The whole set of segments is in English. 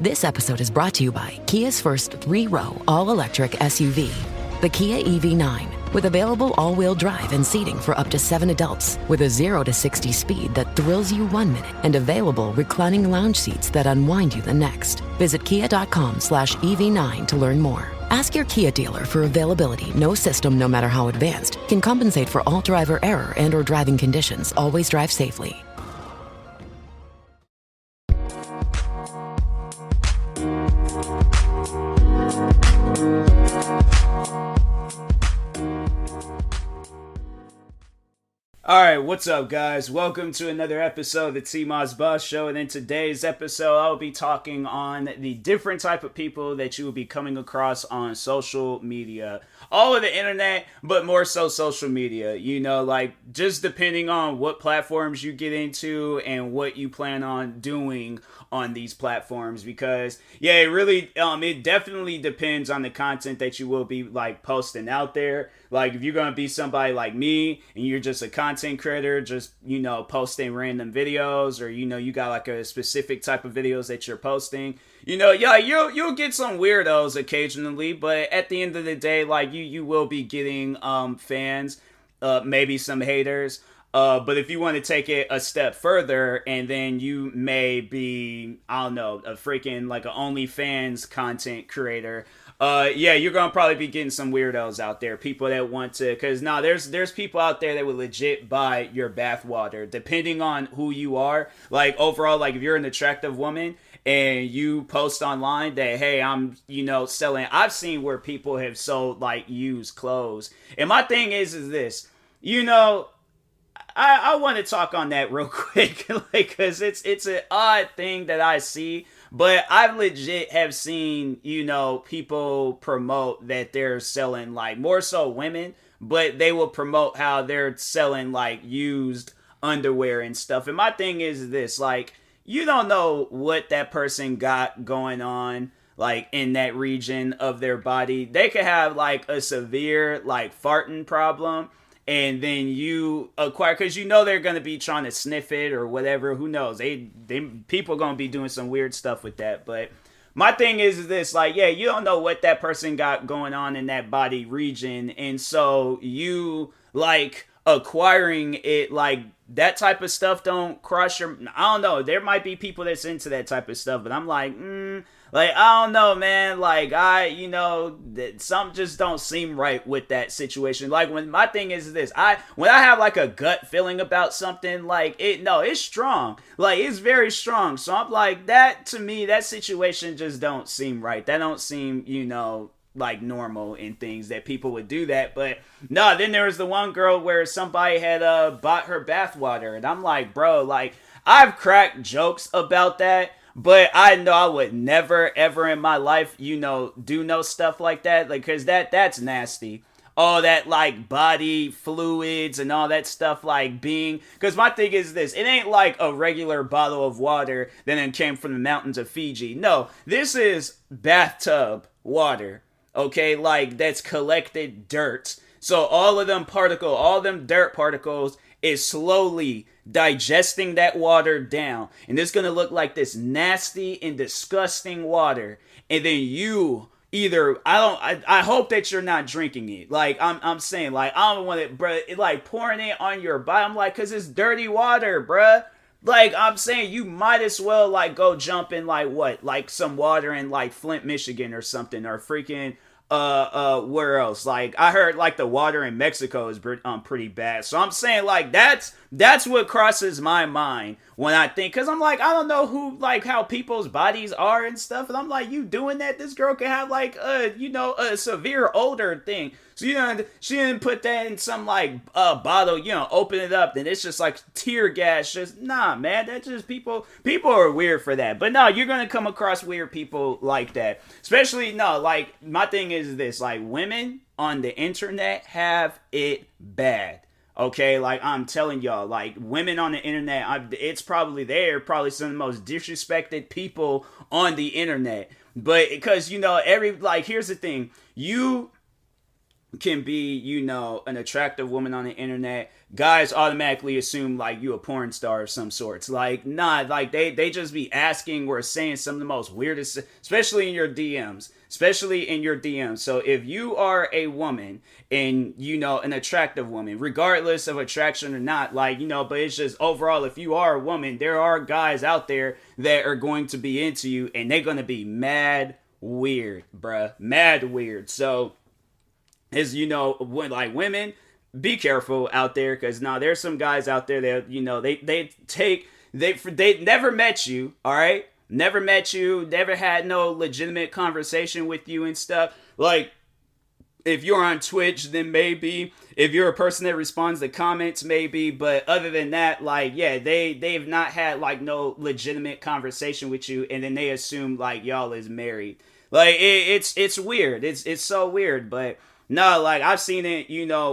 This episode is brought to you by Kia's first 3-row all-electric SUV, the Kia EV9, with available all-wheel drive and seating for up to 7 adults, with a 0 to 60 speed that thrills you 1 minute, and available reclining lounge seats that unwind you the next. Visit kia.com/EV9 to learn more. Ask your Kia dealer for availability. No system, no matter how advanced, can compensate for all driver error and or driving conditions. Always drive safely. Alright, what's up guys? Welcome to another episode of the TMossBoss Show, and in today's episode I'll be talking on the different type of people that you will be coming across on social media. All of the internet, but more so social media. You know, like, just depending on what platforms you get into and what you plan on doing on these platforms, because yeah, it definitely depends on the content that you will be like posting out there. Like, if you're gonna be somebody like me and you're just a content creator, just, you know, posting random videos, or, you know, you got like a specific type of videos that you're posting, you know, yeah, you'll get some weirdos occasionally, but at the end of the day, like, you will be getting fans, maybe some haters. But if you want to take it a step further, and then you may be, I don't know, a freaking like an OnlyFans content creator, yeah, you're gonna probably be getting some weirdos out there, people that want to, because now there's people out there that will legit buy your bathwater, depending on who you are. Like, overall, like, if you're an attractive woman and you post online that, hey, I'm, you know, selling, I've seen where people have sold like used clothes, and my thing is this, you know, I want to talk on that real quick, like, because it's an odd thing that I see, but I legit have seen, you know, people promote that they're selling, like, more so women, but they will promote how they're selling like used underwear and stuff. And my thing is this, like, you don't know what that person got going on, like, in that region of their body. They could have like a severe like farting problem, and then you acquire, because you know they're going to be trying to sniff it or whatever, who knows, they people going to be doing some weird stuff with that. But my thing is this, like, yeah, you don't know what that person got going on in that body region, and so you, like, acquiring it, like, that type of stuff don't cross your, I don't know, there might be people that's into that type of stuff, but I'm like, like, I don't know, man, like, you know, that something just don't seem right with that situation. Like, when my thing is this, when I have like a gut feeling about something, like, it's strong, like, it's very strong, so I'm like, that, to me, that situation just don't seem right, that don't seem, you know, like, normal in things that people would do that. But no, then there was the one girl where somebody had bought her bathwater, and I'm like, bro, like, I've cracked jokes about that, but I know I would never ever in my life, you know, do no stuff like that, like, because that's nasty. All that, like, body fluids and all that stuff, like, being, because my thing is this, it ain't like a regular bottle of water that then came from the mountains of Fiji. No, this is bathtub water. Okay, like, that's collected dirt. So all them dirt particles is slowly digesting that water down. And it's going to look like this nasty and disgusting water. And then you either, I hope that you're not drinking it. Like, I'm saying, like, I don't want it, bruh, like, pouring it on your body. I'm like, because it's dirty water, bruh. Like, I'm saying, you might as well, like, go jump in, like, what? Like, some water in, like, Flint, Michigan or something, or freaking, where else? Like, I heard, like, the water in Mexico is pretty bad. So I'm saying, like, that's what crosses my mind when I think, because I'm like, I don't know who, like, how people's bodies are and stuff, and I'm like, you doing that? This girl could have, like, you know, a severe odor thing. So, you know, she didn't put that in some, like, bottle, you know, open it up, then it's just, like, tear gas. Just, nah, man, that's just people are weird for that. But no, you're gonna come across weird people like that. Especially, no, like, my thing is this, like, women on the internet have it bad. Okay, like, I'm telling y'all, like, women on the internet, they're probably some of the most disrespected people on the internet. But, because, you know, here's the thing, can be, an attractive woman on the internet, guys automatically assume like you a porn star of some sorts. Like, nah, like they just be asking or saying some of the most weirdest, especially in your DMs. Especially in your DMs. So if you are a woman and, an attractive woman, regardless of attraction or not, like, but it's just overall, if you are a woman, there are guys out there that are going to be into you and they're going to be mad weird, bruh. Mad weird. So, as when, like, women, be careful out there, because now there's some guys out there that they never met you, all right, never met you, never had no legitimate conversation with you and stuff. Like, if you're on Twitch, then maybe. If you're a person that responds to comments, maybe. But other than that, like, yeah, they've not had like no legitimate conversation with you, and then they assume like y'all is married. Like, it's weird. It's so weird. But no, like, I've seen it,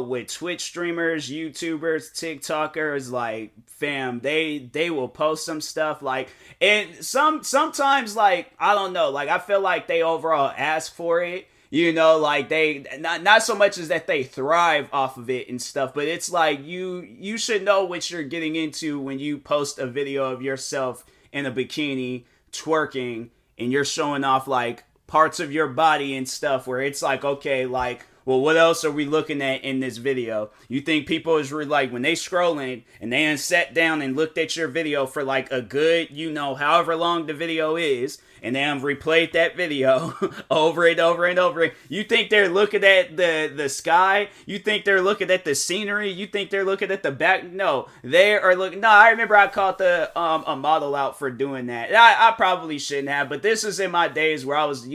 with Twitch streamers, YouTubers, TikTokers, like, fam, they will post some stuff, like, and sometimes, like, I don't know, like, I feel like they overall ask for it, like, they, not so much as that they thrive off of it and stuff, but it's like, you should know what you're getting into when you post a video of yourself in a bikini, twerking, and you're showing off, like, parts of your body and stuff, where it's like, okay, like, well, what else are we looking at in this video? You think people is like, when they scrolling and they sat down and looked at your video for like a good, however long the video is, and they replayed that video over and over and over. You think they're looking at the sky? You think they're looking at the scenery? You think they're looking at the back? No, they are looking. No, I remember I called a model out for doing that. I probably shouldn't have, but this is in my days where I was,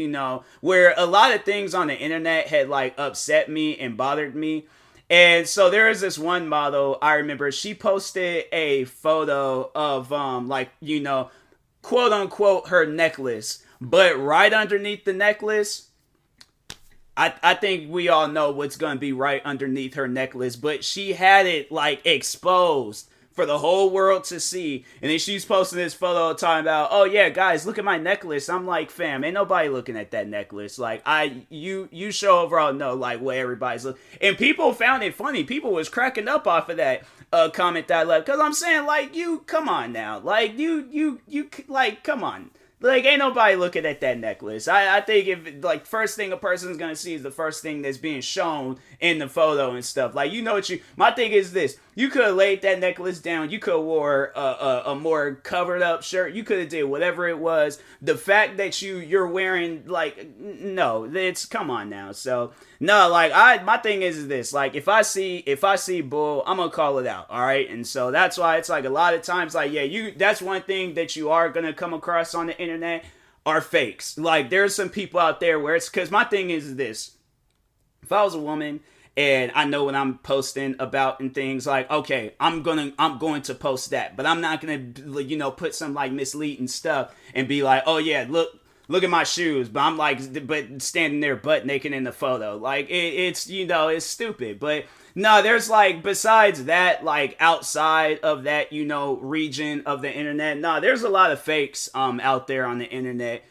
where a lot of things on the internet had like upset me and bothered me. And so there is this one model, I remember, she posted a photo of quote unquote her necklace, but right underneath the necklace, I think we all know what's gonna be right underneath her necklace, but she had it like exposed for the whole world to see. And then she's posting this photo talking about, oh yeah, guys, look at my necklace. I'm like, fam, ain't nobody looking at that necklace. Like, you show overall know like what everybody's looking. And people found it funny. People was cracking up off of that comment that I left, because I'm saying, like, you come on now, like, you like, come on. Like, ain't nobody looking at that necklace. I think if, like, first thing a person's gonna see is the first thing that's being shown in the photo and stuff. Like, my thing is this. You could have laid that necklace down. You could have wore a more covered up shirt. You could have did whatever it was. The fact that you're wearing, like, no, it's, come on now. So, no, like, my thing is this. Like, if I see bull, I'm gonna call it out, all right? And so that's why it's like a lot of times, like, yeah, that's one thing that you are gonna come across on the internet are fakes. Like, there's some people out there where it's, because my thing is this. If I was a woman and I know what I'm posting about and things, like, okay, I'm going to post that, but I'm not going to, put some like misleading stuff and be like, oh yeah, look at my shoes, but I'm like, but standing there butt naked in the photo. Like, it's, it's stupid. But no, there's like, besides that, like outside of that, region of the internet, no, there's a lot of fakes out there on the internet.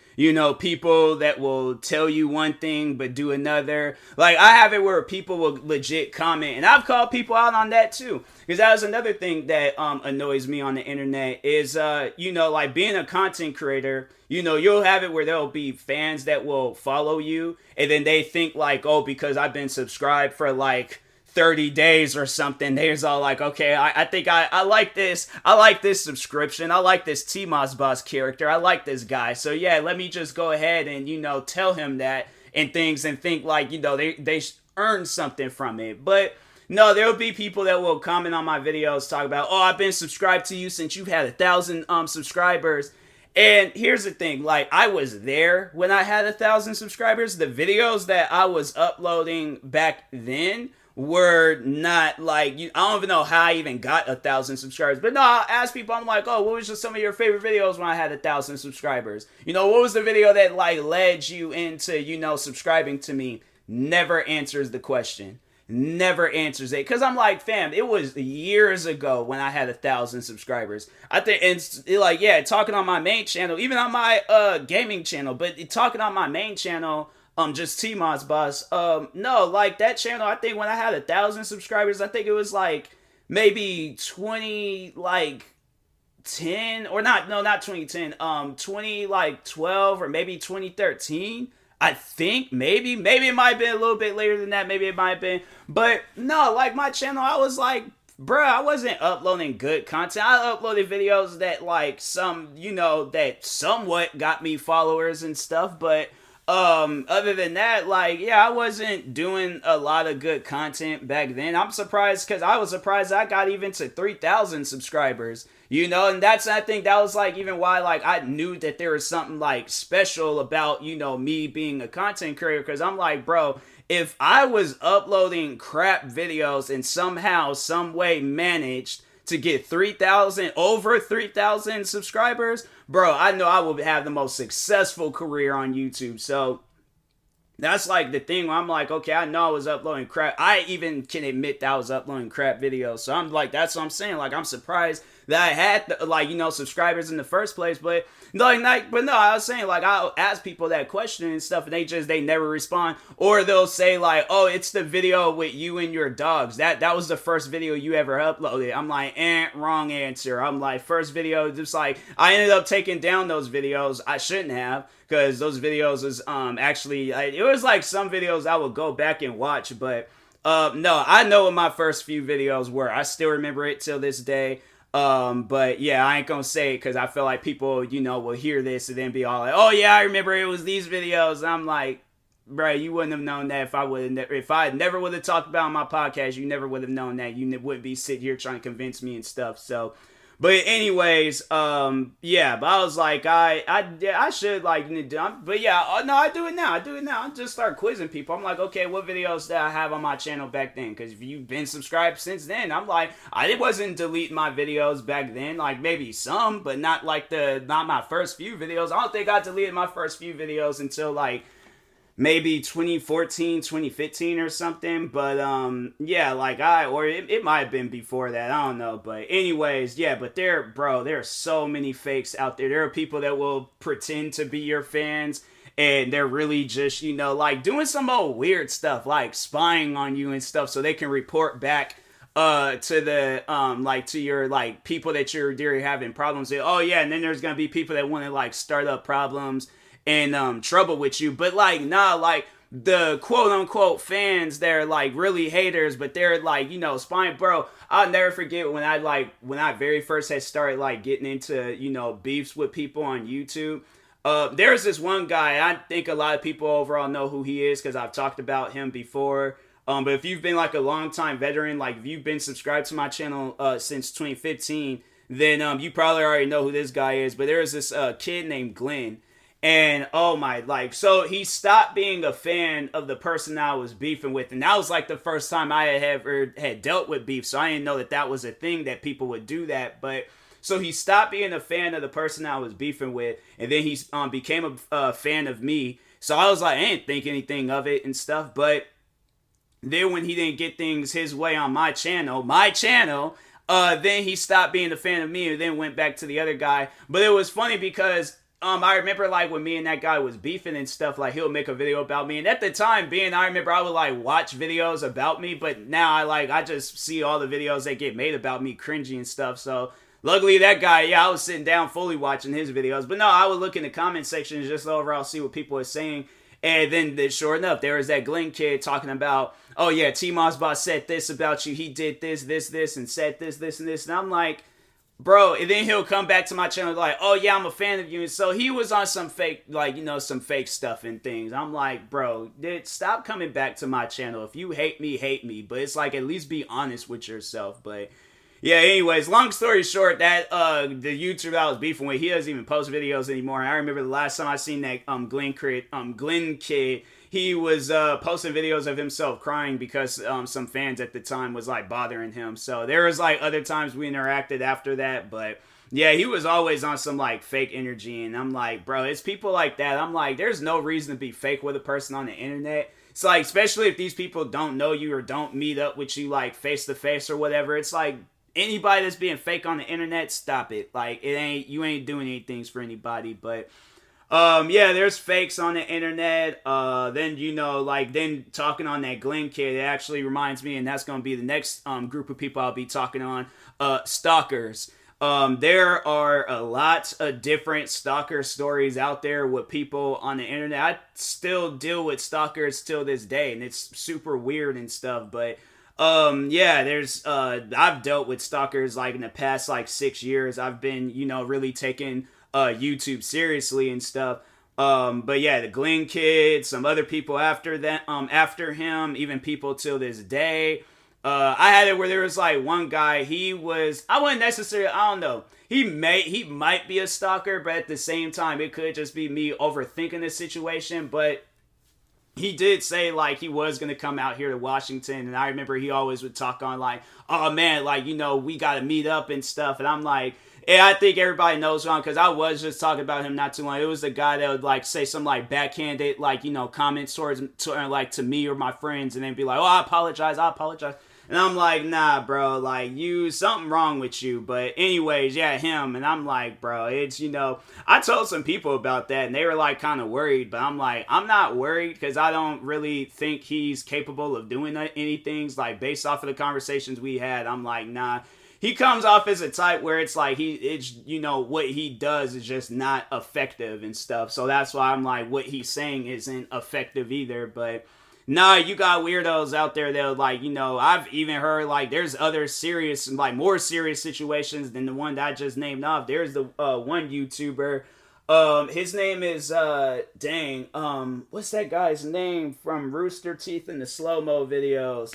People that will tell you one thing but do another. Like, I have it where people will legit comment, and I've called people out on that too. Because that was another thing that annoys me on the internet is, like, being a content creator, you'll have it where there'll be fans that will follow you, and then they think like, oh, because I've been subscribed for like 30 days or something, there's all like, okay, I think I like this. I like this subscription. I like this TMossBoss character. I like this guy. So yeah, let me just go ahead and, tell him that and things, and think like, they earn something from it. But no, there'll be people that will comment on my videos, talk about, oh, I've been subscribed to you since you've had 1,000 subscribers. And here's the thing, like, I was there when I had 1,000 subscribers. The videos that I was uploading back then were not like, I don't even know how I even got 1,000 subscribers. But no, I'll ask people, I'm like, oh, what was just some of your favorite videos when I had 1,000 subscribers? What was the video that like led you into, subscribing to me? Never answers the question. Never answers it. Because I'm like, fam, it was years ago when I had 1,000 subscribers. I think, and like, yeah, talking on my main channel, even on my gaming channel, but talking on my main channel, just TMossBoss. No, like that channel, I think when I had 1,000 subscribers, I think it was like maybe 20, like 10 or not, no, not 2010, 20 like 12 or maybe 2013. I think maybe it might have been a little bit later than that. Maybe it might have been, but no, like my channel, I was like, bruh, I wasn't uploading good content. I uploaded videos that like that somewhat got me followers and stuff, but other than that, like, yeah, I wasn't doing a lot of good content back then. I'm surprised because I was surprised I got even to 3,000 subscribers, and I think that was like even why like I knew that there was something like special about, me being a content creator, because I'm like, bro, if I was uploading crap videos and somehow, some way managed to get over 3,000 subscribers, bro, I know I will have the most successful career on YouTube. So that's like the thing where I'm like, okay, I know I was uploading crap. I even can admit that I was uploading crap videos. So I'm like, that's what I'm saying. Like, I'm surprised that I had subscribers in the first place. But no, I was saying, like, I'll ask people that question and stuff, and they never respond. Or they'll say like, oh, it's the video with you and your dogs. That was the first video you ever uploaded. I'm like, wrong answer. I'm like, first video, just like, I ended up taking down those videos. I shouldn't have, because those videos was actually, it was like some videos I would go back and watch, but no, I know what my first few videos were. I still remember it till this day. But yeah, I ain't gonna say it because I feel like people, will hear this and then be all like, oh yeah, I remember it was these videos. And I'm like, bro, you wouldn't have known that if I never would have talked about on my podcast, you never would have known that. You wouldn't be sitting here trying to convince me and stuff. So, but anyways, yeah, but I was like, I should like, but yeah, no, I do it now. I just start quizzing people. I'm like, okay, what videos did I have on my channel back then? Because if you've been subscribed since then, I'm like, I wasn't deleting my videos back then. Like maybe some, but not my first few videos. I don't think I deleted my first few videos until like maybe 2014, 2015 or something. But yeah, like it might have been before that, I don't know. But anyways, yeah, but there are so many fakes out there. There are people that will pretend to be your fans, and they're really just, like doing some old weird stuff, like spying on you and stuff, so they can report back to the to your like people that you're having problems with. Oh yeah, and then there's gonna be people that want to like start up problems and trouble with you. But like, nah, like the quote unquote fans, they're like really haters, but they're like, spying. Bro, I'll never forget when I very first had started like getting into, beefs with people on YouTube. There's this one guy, I think a lot of people overall know who he is because I've talked about him before. But if you've been like a long time veteran, like if you've been subscribed to my channel since 2015, then you probably already know who this guy is. But there's this kid named Glenn. And oh my, like, so he stopped being a fan of the person I was beefing with. And that was like the first time I had dealt with beef. So I didn't know that was a thing that people would do that. But so he stopped being a fan of the person I was beefing with. And then he became a fan of me. So I was like, I didn't think anything of it and stuff. But then when he didn't get things his way on my channel, then he stopped being a fan of me and then went back to the other guy. But it was funny because I remember like when me and that guy was beefing and stuff, like he'll make a video about me. And at the time I remember I would like watch videos about me, but now I just see all the videos that get made about me cringy and stuff. So luckily that guy, yeah, I was sitting down fully watching his videos. But no, I would look in the comment section just overall see what people are saying. And then sure enough, there was that Glenn kid talking about, oh yeah, TMossBoss said this about you. He did this, and said this, and this. And I'm like, bro, and then he'll come back to my channel like, oh yeah, I'm a fan of you. And so he was on some fake, like, some fake stuff and things. I'm like, bro, stop coming back to my channel. If you hate me. But it's like, at least be honest with yourself. But yeah, anyways, long story short, that the YouTuber I was beefing with, he doesn't even post videos anymore. And I remember the last time I seen that Glenn kid, he was posting videos of himself crying because some fans at the time was like bothering him. So there was like other times we interacted after that, but yeah, he was always on some like fake energy. And I'm like, bro, it's people like that. I'm like, there's no reason to be fake with a person on the internet. It's like, especially if these people don't know you or don't meet up with you like face to face or whatever. It's like, anybody that's being fake on the internet, stop it. Like, you ain't doing anything for anybody. But Yeah, there's fakes on the internet. Then then talking on that Glenn kid, it actually reminds me, and that's gonna be the next group of people I'll be talking on. Stalkers. There are a lot of different stalker stories out there with people on the internet. I still deal with stalkers till this day, and it's super weird and stuff. But yeah, there's I've dealt with stalkers like in the past like 6 years. I've been really taking YouTube seriously and stuff. But yeah, the Glenn kid, some other people after that, after him, even people till this day. I had it where there was like one guy, I wouldn't necessarily, I don't know. He might be a stalker, but at the same time, it could just be me overthinking the situation. But he did say like he was going to come out here to Washington. And I remember he always would talk on like, oh man, like, we got to meet up and stuff. And I'm like, yeah, I think everybody knows wrong, because I was just talking about him not too long. It was the guy that would like say some like backhanded like comments towards to me or my friends, and then be like, oh, I apologize. And I'm like, nah, bro, like something wrong with you. But anyways, yeah, him. And I'm like, bro, it's I told some people about that, and they were like kind of worried, but I'm like, I'm not worried, because I don't really think he's capable of doing anything. Like based off of the conversations we had, I'm like, nah. He comes off as a type where it's like what he does is just not effective and stuff. So that's why I'm like, what he's saying isn't effective either. But nah, you got weirdos out there that like, I've even heard like there's other serious, like more serious situations than the one that I just named off. There's the one YouTuber. His name is what's that guy's name from Rooster Teeth and the slow-mo videos?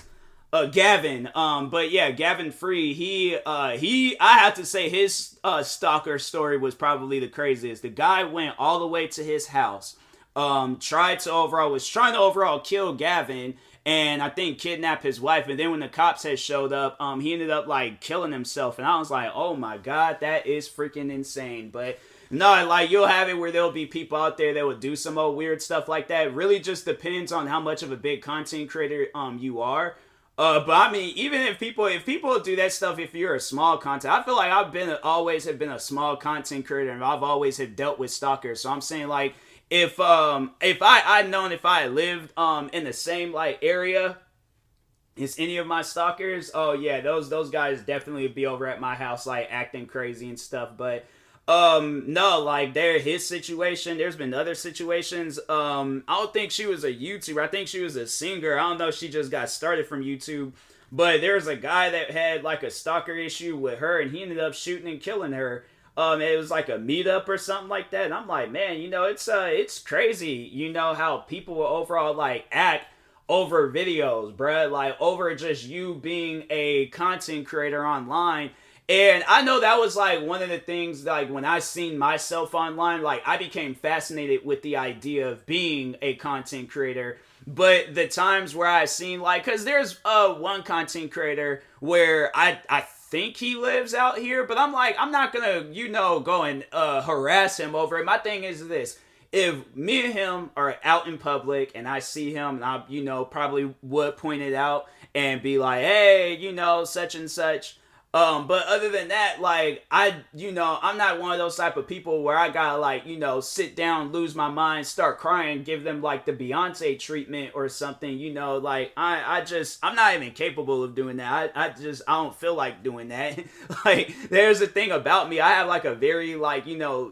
Gavin. But yeah, Gavin Free, I have to say his stalker story was probably the craziest. The guy went all the way to his house, was trying to overall kill Gavin, and I think kidnap his wife. And then when the cops had showed up, he ended up like killing himself. And I was like, oh my god, that is freaking insane. But no, like you'll have it where there'll be people out there that would do some old weird stuff like that. It really just depends on how much of a big content creator you are. But I mean, even if people do that stuff, if you're a small content, I feel like always have been a small content creator, and I've always have dealt with stalkers. So I'm saying like, if I lived in the same like area as any of my stalkers, oh yeah, those guys definitely would be over at my house like acting crazy and stuff. But no, like his situation, there's been other situations. I don't think she was a YouTuber. I think she was a singer. I don't know if she just got started from YouTube. But there's a guy that had like a stalker issue with her, and he ended up shooting and killing her. It was like a meetup or something like that. And I'm like, man, it's crazy, how people will overall like act over videos, bruh, like over just you being a content creator online. And I know that was like one of the things, like when I seen myself online, like I became fascinated with the idea of being a content creator. But the times where I seen like, cause there's one content creator where I think he lives out here, but I'm like, I'm not gonna, go and harass him over it. My thing is this: if me and him are out in public and I see him, and I, probably would point it out and be like, hey, such and such. But other than that, like, I'm not one of those type of people where I gotta, like, sit down, lose my mind, start crying, give them, like, the Beyonce treatment or something, like, I'm not even capable of doing that. I don't feel like doing that. Like, there's the thing about me, I have, like, a very, like,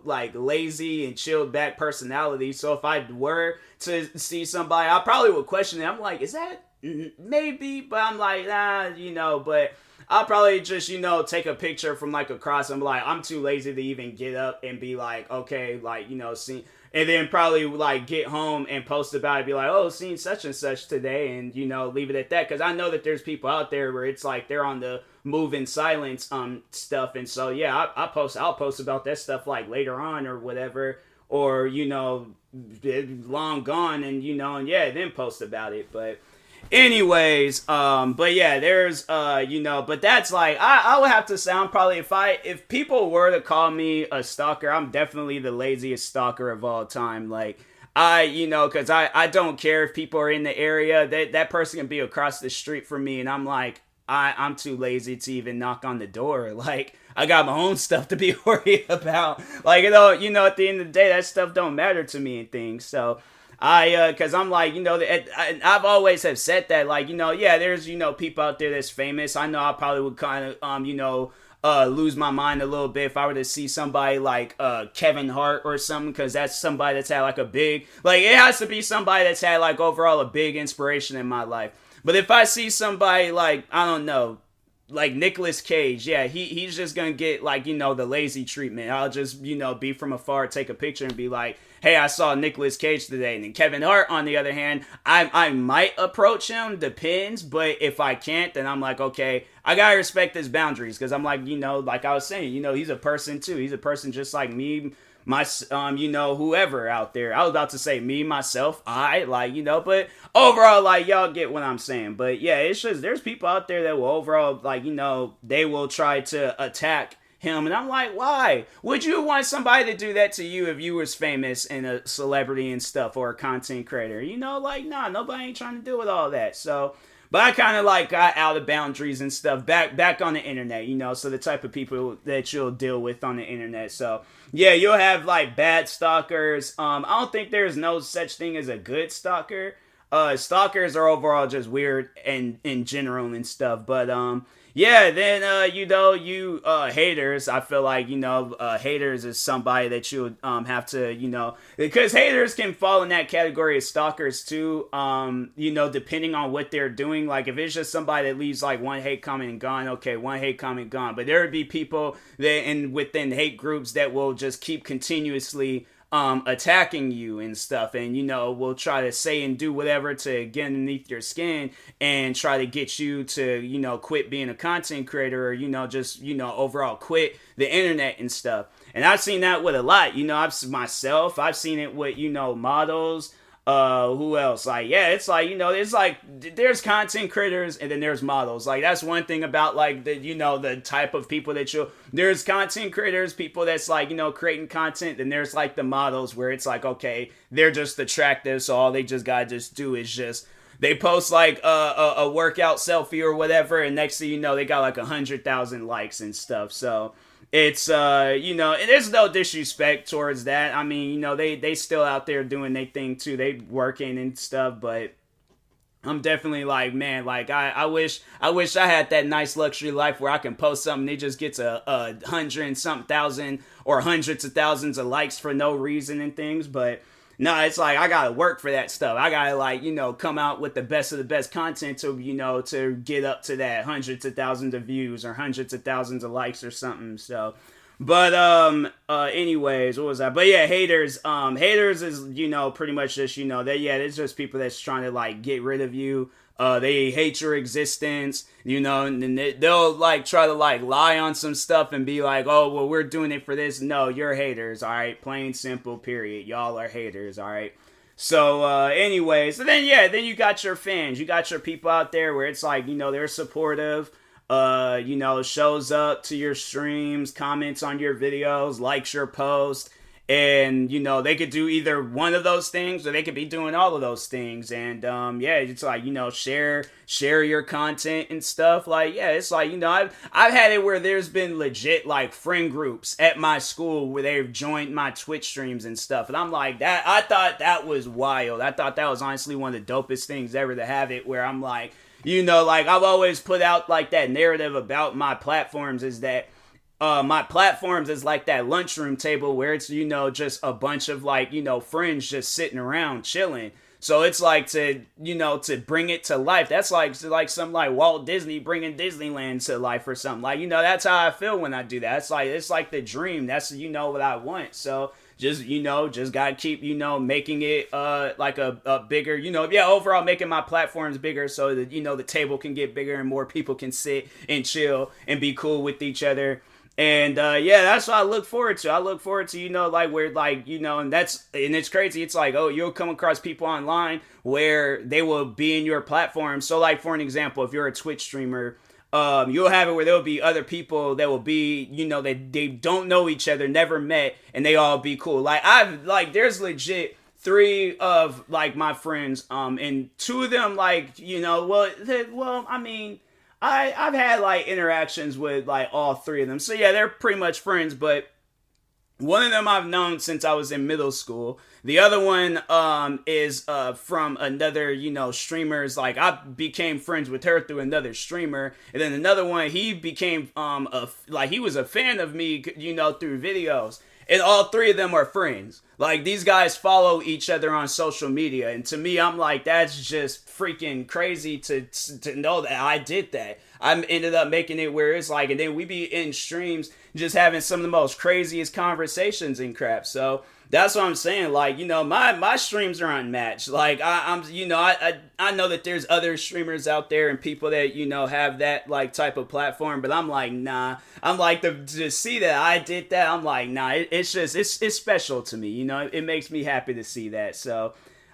like, lazy and chilled back personality, so if I were to see somebody, I probably would question it. I'm like, is that, maybe, but I'm like, nah, but I'll probably just, take a picture from like across and be like, I'm too lazy to even get up and be like, okay, like, see, and then probably like get home and post about it, be like, oh, seen such and such today, and, leave it at that. Cause I know that there's people out there where it's like they're on the move in silence stuff. And so, yeah, I'll post about that stuff like later on or whatever, or, long gone and, and yeah, then post about it. But anyways, but yeah, there's, but that's like, I would have to say, I'm probably, if people were to call me a stalker, I'm definitely the laziest stalker of all time. Like, cause I don't care if people are in the area, that person can be across the street from me, and I'm like, I'm too lazy to even knock on the door. Like, I got my own stuff to be worried about. Like, at the end of the day, that stuff don't matter to me and things. So cause I'm like, I've always have said that, like, yeah, there's, people out there that's famous. I know I probably would kind of, lose my mind a little bit if I were to see somebody like Kevin Hart or something, because that's somebody that's had like a big, like, it has to be somebody that's had like overall a big inspiration in my life. But if I see somebody like, I don't know, like Nicolas Cage, yeah, he's just gonna get like, the lazy treatment. I'll just, be from afar, take a picture and be like, hey, I saw Nicolas Cage today. And then Kevin Hart, on the other hand, I might approach him, depends, but if I can't, then I'm like, okay, I gotta respect his boundaries, because I'm like, like I was saying, he's a person too. He's a person just like me, whoever out there. I was about to say me, myself, but overall, like, y'all get what I'm saying. But yeah, it's just, there's people out there that will overall, like, they will try to attack him, and I'm like, why would you want somebody to do that to you if you was famous and a celebrity and stuff, or a content creator? Like, nah, nobody ain't trying to deal with all that. So, but I kind of like got out of boundaries and stuff back on the internet, so the type of people that you'll deal with on the internet. So yeah, you'll have like bad stalkers. I don't think there's no such thing as a good stalker. Stalkers are overall just weird and in general and stuff. But yeah, then haters. I feel like haters is somebody that you would have to because haters can fall in that category of stalkers too. Depending on what they're doing. Like if it's just somebody that leaves like one hate comment and gone, okay, one hate comment gone. But there would be people that within hate groups that will just keep continuously attacking you and stuff, and will try to say and do whatever to get underneath your skin and try to get you to quit being a content creator, or just overall quit the internet and stuff. And I've seen that with a lot. I've seen it with models. Who else? Like, yeah, it's like, it's like, there's content creators and then there's models. Like, that's one thing about, like, the type of people that there's content creators, people that's, like, creating content, then there's, like, the models where it's like, okay, they're just attractive, so all they just gotta just do is just, they post, like, a workout selfie or whatever, and next thing you know, they got, like, 100,000 likes and stuff, so it's, there's no disrespect towards that. I mean, they still out there doing their thing too. They working and stuff, but I'm definitely like, man, like I wish I had that nice luxury life where I can post something, it just gets a 100 and something thousand or hundreds of thousands of likes for no reason and things, but no, it's like I gotta work for that stuff. I gotta like, come out with the best of the best content to, to get up to that hundreds of thousands of views or hundreds of thousands of likes or something. So, but anyways, what was that? But yeah, haters. Haters is pretty much just it's just people that's trying to like get rid of you. They hate your existence, and they'll like try to like lie on some stuff and be like, oh, well, we're doing it for this. No, you're haters, all right? Plain, simple, period. Y'all are haters, all right? So, anyways, then you got your fans. You got your people out there where it's like, they're supportive, shows up to your streams, comments on your videos, likes your post. And, they could do either one of those things or they could be doing all of those things. And, it's like, share your content and stuff. Like, yeah, it's like, I've had it where there's been legit, like, friend groups at my school where they've joined my Twitch streams and stuff. And I'm like, I thought that was wild. I thought that was honestly one of the dopest things ever to have it where I'm like, like, I've always put out, like, that narrative about my platforms is that, my platforms is like that lunchroom table where it's, just a bunch of like, friends just sitting around chilling. So it's like to bring it to life. That's like some like Walt Disney bringing Disneyland to life or something. Like, that's how I feel when I do that. It's like the dream. That's, what I want. So just, just gotta keep, making it, like a bigger, overall making my platforms bigger so that, the table can get bigger and more people can sit and chill and be cool with each other. And, that's what I look forward to. I look forward to, like, where, like, and it's crazy. It's like, oh, you'll come across people online where they will be in your platform. So, like, for an example, if you're a Twitch streamer, you'll have it where there'll be other people that will be, they don't know each other, never met, and they all be cool. Like, there's legit 3 of, like, my friends, and 2 of them, like, I've had like interactions with like all three of them. So yeah, they're pretty much friends, but one of them I've known since I was in middle school. The other one is from another, streamers. Like I became friends with her through another streamer, and then another one he became he was a fan of me, through videos. And all three of them are friends. Like these guys follow each other on social media, and to me, I'm like, that's just freaking crazy to know that I did that. I ended up making it where it's like, and then we be in streams just having some of the most craziest conversations and crap. So that's what I'm saying. Like, my streams are unmatched. Like I know that there's other streamers out there and people that, have that like type of platform, but I'm like, nah. I'm like, to see that I did that, I'm like, nah, it's special to me. It makes me happy to see that. So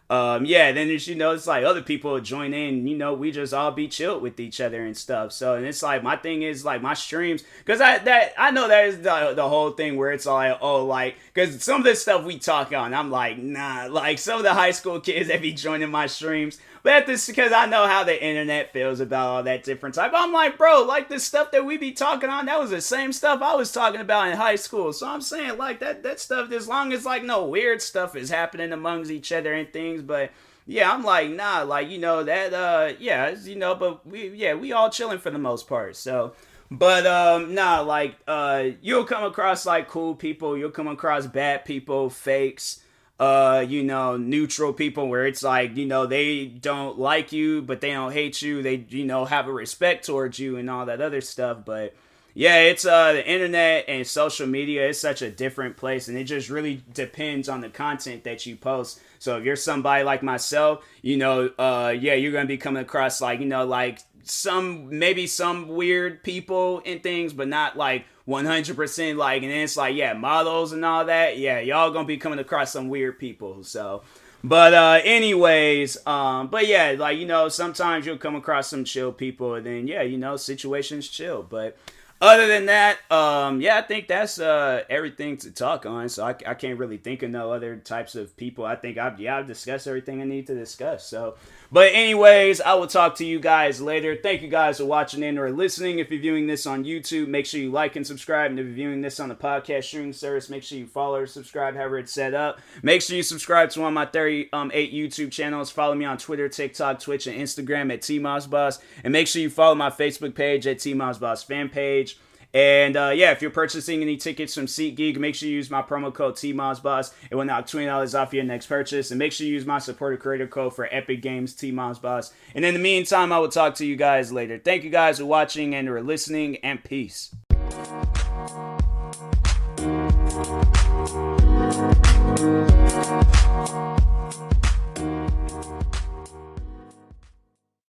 then there's, it's like other people join in, we just all be chilled with each other and stuff. So, and it's like, my thing is like my streams, cause I know that is the whole thing where it's like, oh, like, cause some of the stuff we talk on, I'm like, nah, like some of the high school kids that be joining my streams, but this because I know how the internet feels about all that different type. I'm like, bro, like the stuff that we be talking on, that was the same stuff I was talking about in high school. So I'm saying like that stuff, as long as like no weird stuff is happening amongst each other and things, but yeah, I'm like, nah, like, but we all chilling for the most part. So, but you'll come across like cool people, you'll come across bad people, fakes, neutral people where it's like, they don't like you, but they don't hate you. They, have a respect towards you and all that other stuff. But yeah, it's the internet and social media is such a different place, and it just really depends on the content that you post. So if you're somebody like myself, you're gonna be coming across like, like some weird people and things, but not like 100% like, and then it's like, yeah, models and all that. Yeah, y'all gonna be coming across some weird people. So, but anyways, but yeah, like, sometimes you'll come across some chill people, and then situations chill. But other than that, I think that's everything to talk on. So I can't really think of no other types of people. I think I've discussed everything I need to discuss. So, but anyways, I will talk to you guys later. Thank you guys for watching in or listening. If you're viewing this on YouTube, make sure you like and subscribe. And if you're viewing this on the podcast streaming service, make sure you follow or subscribe, however it's set up. Make sure you subscribe to one of my 38 YouTube channels. Follow me on Twitter, TikTok, Twitch, and Instagram at TMossBoss. And make sure you follow my Facebook page at TMossBoss fan page. And if you're purchasing any tickets from SeatGeek, make sure you use my promo code TMossBoss. It will knock $20 off your next purchase. And make sure you use my supporter creator code for Epic Games TMossBoss. And in the meantime, I will talk to you guys later. Thank you guys for watching and for listening, and peace.